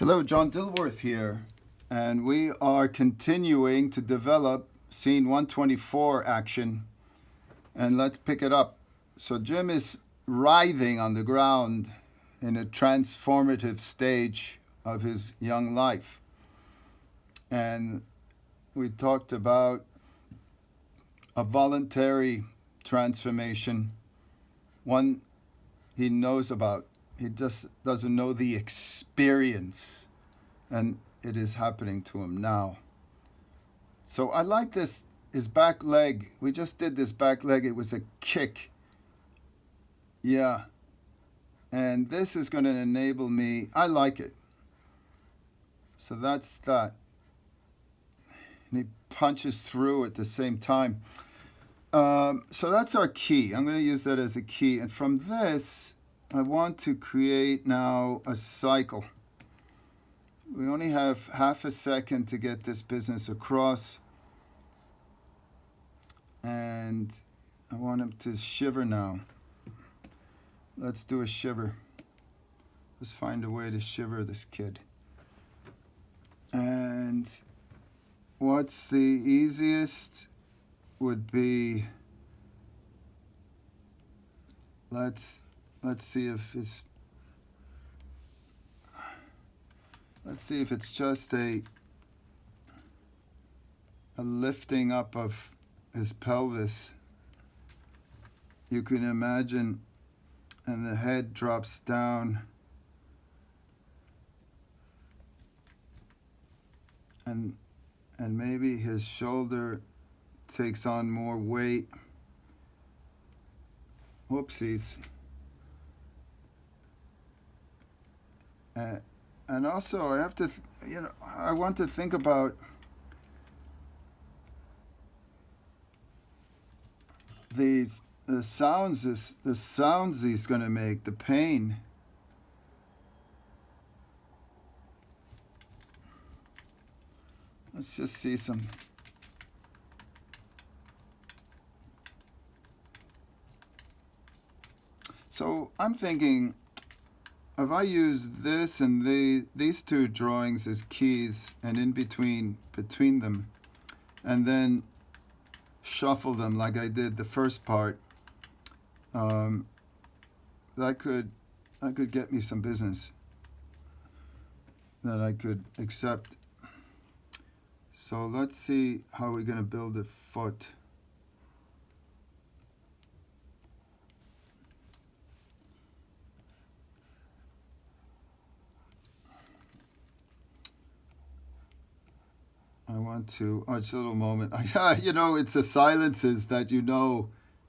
Hello, John Dilworth here, and we are continuing to develop scene 124 action, and let's pick it up. So Jim is writhing on the ground in a transformative stage of his young life, and we talked about a voluntary transformation, one he knows about. He just doesn't know the experience, and it is happening to him now. So I like this, his back leg. We just did this back leg. It was a kick. Yeah. And this is going to enable me. I like it. So that's that. And he punches through at the same time. So that's our key. I'm going to use that as a key. And from this, I want to create now a cycle. We only have half a second to get this business across. And I want him to shiver now. Let's do a shiver. Let's find a way to shiver this kid. And what's the easiest would be, let's see if it's just a lifting up of his pelvis. You can imagine, and the head drops down, and maybe his shoulder takes on more weight. Whoopsies. And also, I have to, I want to think about the sounds he's going to make, the pain. Let's just see some. So I'm thinking, if I use this and these two drawings as keys, and in between them, and then shuffle them like I did the first part, that could get me some business that I could accept. So let's see how we're going to build a foot. I want to, just a little moment. It's the silences that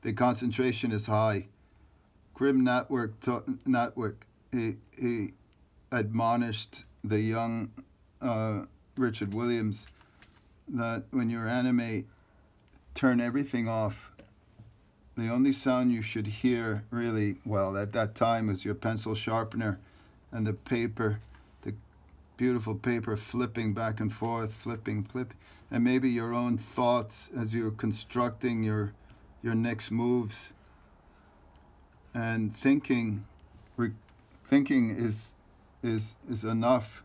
the concentration is high. Grim Natwork, he admonished the young Richard Williams that when you animate, turn everything off. The only sound you should hear, really, well, at that time, was your pencil sharpener and the paper, the beautiful paper flipping back and forth, flipping, and maybe your own thoughts as you're constructing your next moves. And thinking is enough.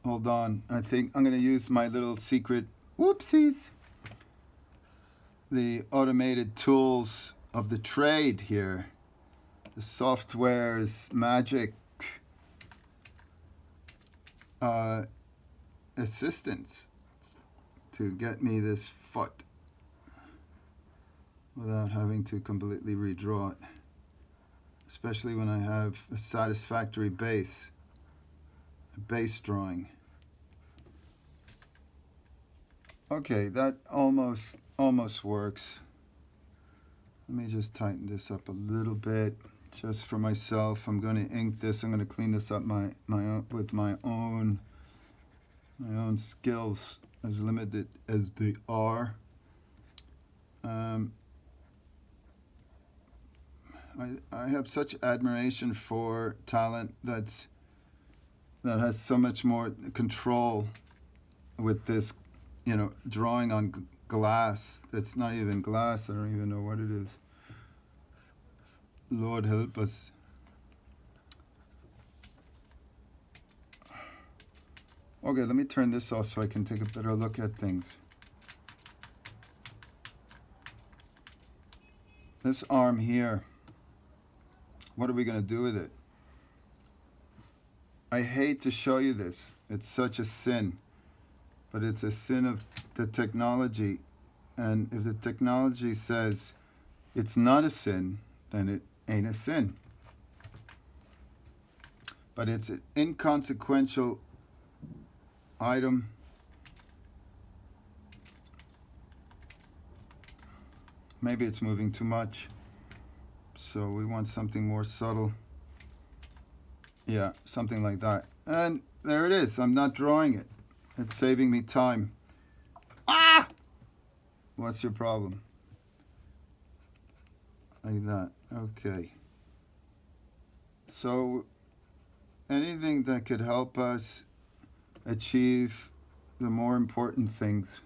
Hold on, I think I'm going to use my little secret, whoopsies, the automated tools of the trade here. The software is magic assistance to get me this foot without having to completely redraw it, especially when I have a satisfactory base drawing. Okay, that almost works. Let me just tighten this up a little bit, just for myself. I'm going to ink this. I'm going to clean this up with my own skills, as limited as they are. I have such admiration for talent that has so much more control with this, drawing on glass. That's not even glass. I don't even know what it is. Lord help us. Okay, let me turn this off so I can take a better look at things. This arm here, what are we going to do with it? I hate to show you this. It's such a sin. But it's a sin of the technology. And if the technology says it's not a sin, then it ain't a sin. But it's an inconsequential item. Maybe it's moving too much. So we want something more subtle. Yeah, something like that. And there it is. I'm not drawing it. It's saving me time. Ah! What's your problem? Like that. Okay. So anything that could help us achieve the more important things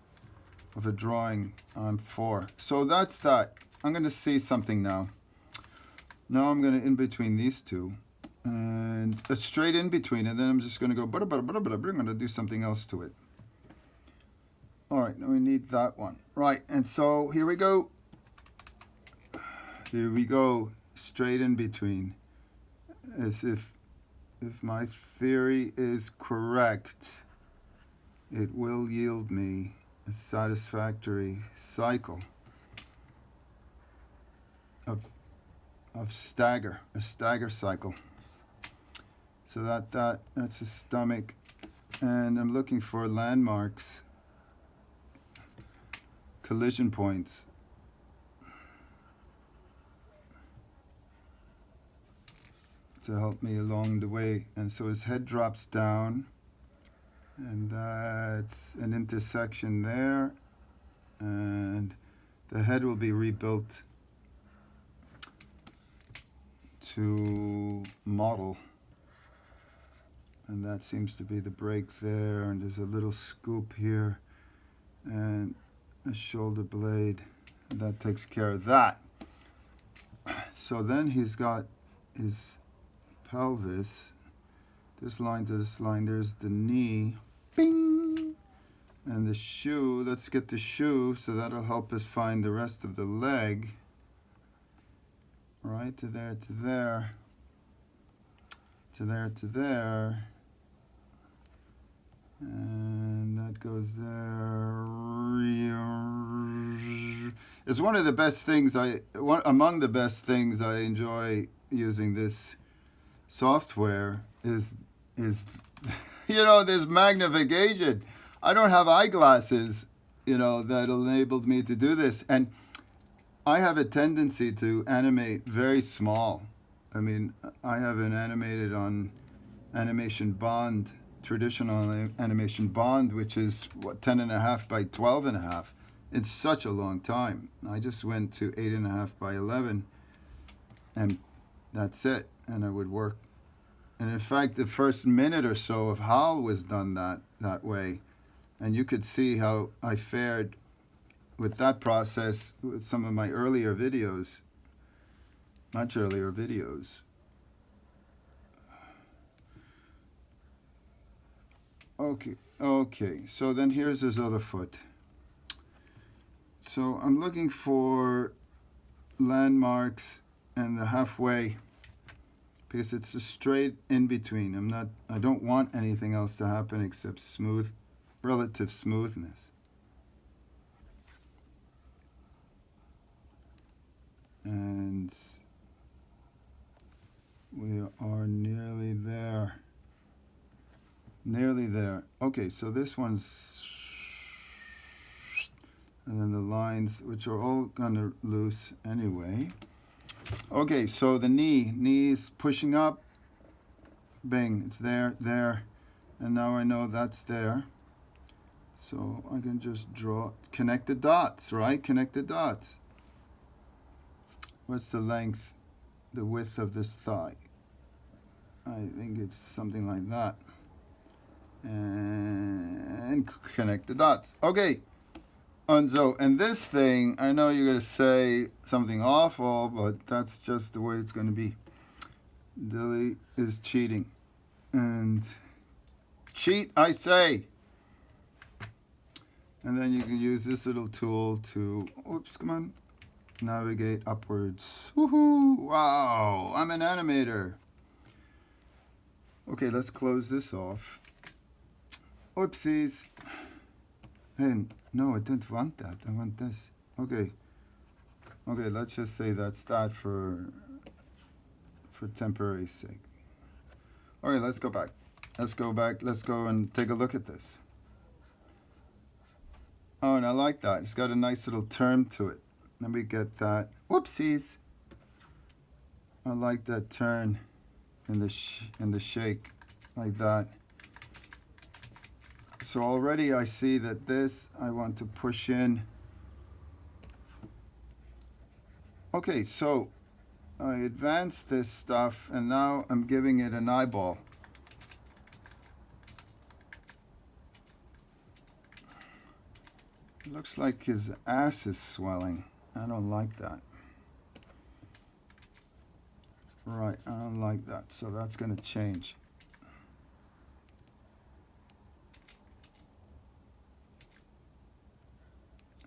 of a drawing, I'm for. So that's that. I'm going to see something now. Now I'm going to in between these two. And a straight in between, and then I'm just going to go, I'm going to do something else to it. All right, now we need that one. Right, and so here we go. Here we go, straight in between. As if my theory is correct, it will yield me a satisfactory cycle of a stagger cycle. So that's a stomach, and I'm looking for landmarks, collision points. To help me along the way. And so his head drops down, and that's an intersection there, and the head will be rebuilt to model. And that seems to be the break there, and there's a little scoop here and a shoulder blade, and that takes care of that. So then he's got his pelvis, this line to this line, there's the knee, bing, and the shoe. Let's get the shoe, so that'll help us find the rest of the leg. Right, to there, to there, to there, to there. And that goes there. It's one of the best things among the best things I enjoy using this software is this magnification. I don't have eyeglasses, that enabled me to do this. And I have a tendency to animate very small. I mean, I have an animated on Animation Bond, traditional Animation Bond, which is 10.5 by 12.5. It's such a long time. I just went to 8.5 by 11, and that's it. And I would work. And in fact, the first minute or so of Howl was done that way. And you could see how I fared with that process with some of my earlier videos, much earlier videos. Okay, so then here's his other foot. So I'm looking for landmarks and the halfway, because it's a straight in between. I don't want anything else to happen except relative smoothness. And we are nearly there. Nearly there. Okay, so this one's, and then the lines, which are all kind of loose anyway. Okay, so the knee is pushing up. Bang, it's there, and now I know that's there. So I can just connect the dots, right? Connect the dots. What's the length, the width of this thigh? I think it's something like that. And connect the dots. Okay. And this thing, I know you're going to say something awful, but that's just the way it's going to be. Dilly is cheating. And Cheat, I say. And then you can use this little tool to, oops, come on, navigate upwards. Woohoo! Wow, I'm an animator. Okay, let's close this off. Oopsies. Hey, no, I didn't want that. I want this. Okay. Okay, let's just say that's that for temporary sake. Okay, let's go back. Let's go back. Let's go and take a look at this. Oh, and I like that. It's got a nice little turn to it. Let me get that. Whoopsies. I like that turn in the shake like that. So already I see that this I want to push in. Okay, so I advanced this stuff and now I'm giving it an eyeball. It looks like his ass is swelling. I don't like that. Right, I don't like that, so that's going to change.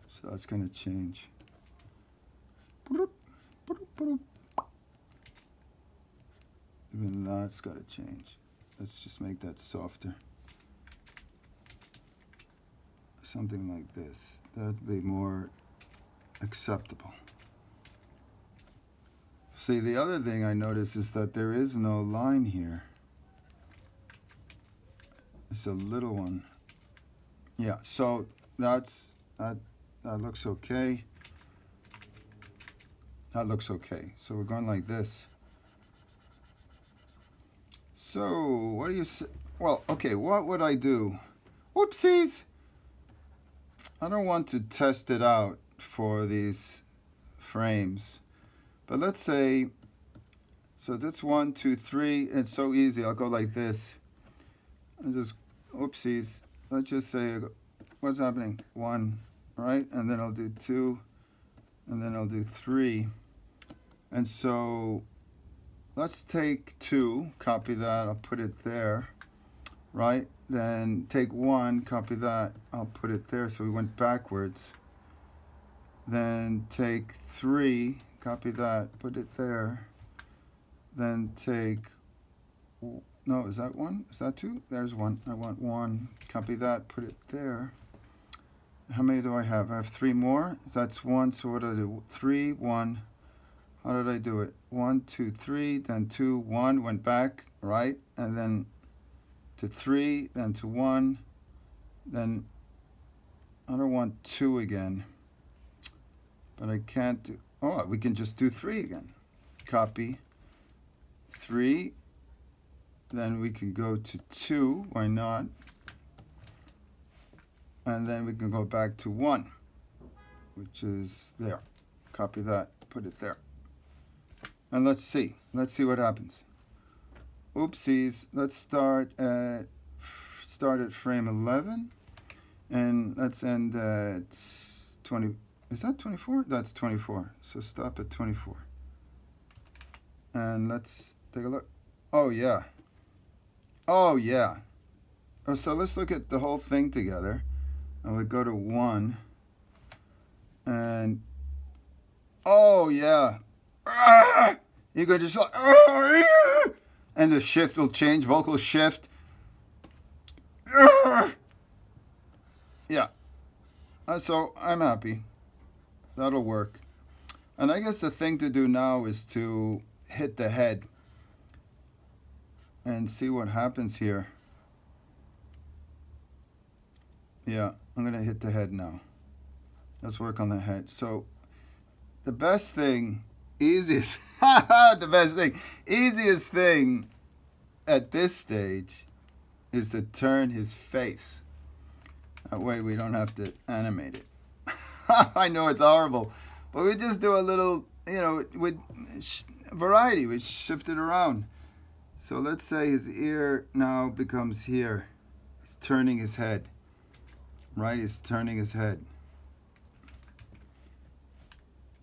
So that's going to change. Even that's got to change. Let's just make that softer. Something like this. That'd be more acceptable. See, the other thing I notice is that there is no line here. It's a little one. Yeah, so that looks okay. That looks okay. So we're going like this. So what do you say? Well, okay, what would I do? Whoopsies! I don't want to test it out for these frames. But let's say, so that's 1, 2, 3. It's so easy. I'll go like this. I just, oopsies. Let's just say, what's happening? 1, right? And then I'll do 2, and then I'll do 3. And so let's take 2, copy that, I'll put it there, right? Then take 1, copy that, I'll put it there. So we went backwards. Then take 3, copy that, put it there. Then take, no, is that 1? Is that 2? There's 1. I want 1. Copy that, put it there. How many do I have? I have 3 more. That's 1. So what do I do? 3, 1. How did I do it? 1, 2, 3, then 2, 1, went back, right? And then to 3, then to 1. Then I don't want 2 again. But I can't do, oh, we can just do 3 again. Copy 3, then we can go to 2, why not? And then we can go back to 1, which is there. Copy that, put it there. And let's see what happens. Oopsies, let's start at frame 11, and let's end at 20. Is that 24? That's 24. So stop at 24. And let's take a look. Oh, yeah. Oh, yeah. Oh, so let's look at the whole thing together. And we go to 1. And, oh, yeah. You go just like, and the shift will change, vocal shift. Yeah. So I'm happy. That'll work. And I guess the thing to do now is to hit the head and see what happens here. Yeah, I'm going to hit the head now. Let's work on the head. So the best thing, easiest thing at this stage is to turn his face. That way we don't have to animate it. I know it's horrible, but we just do a little, with variety. We shift it around. So let's say his ear now becomes here. He's turning his head. Right? He's turning his head.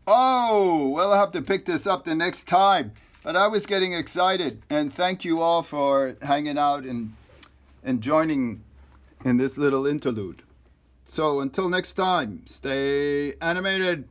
Oh, well, I'll have to pick this up the next time. But I was getting excited. And thank you all for hanging out and and joining in this little interlude. So until next time, stay animated.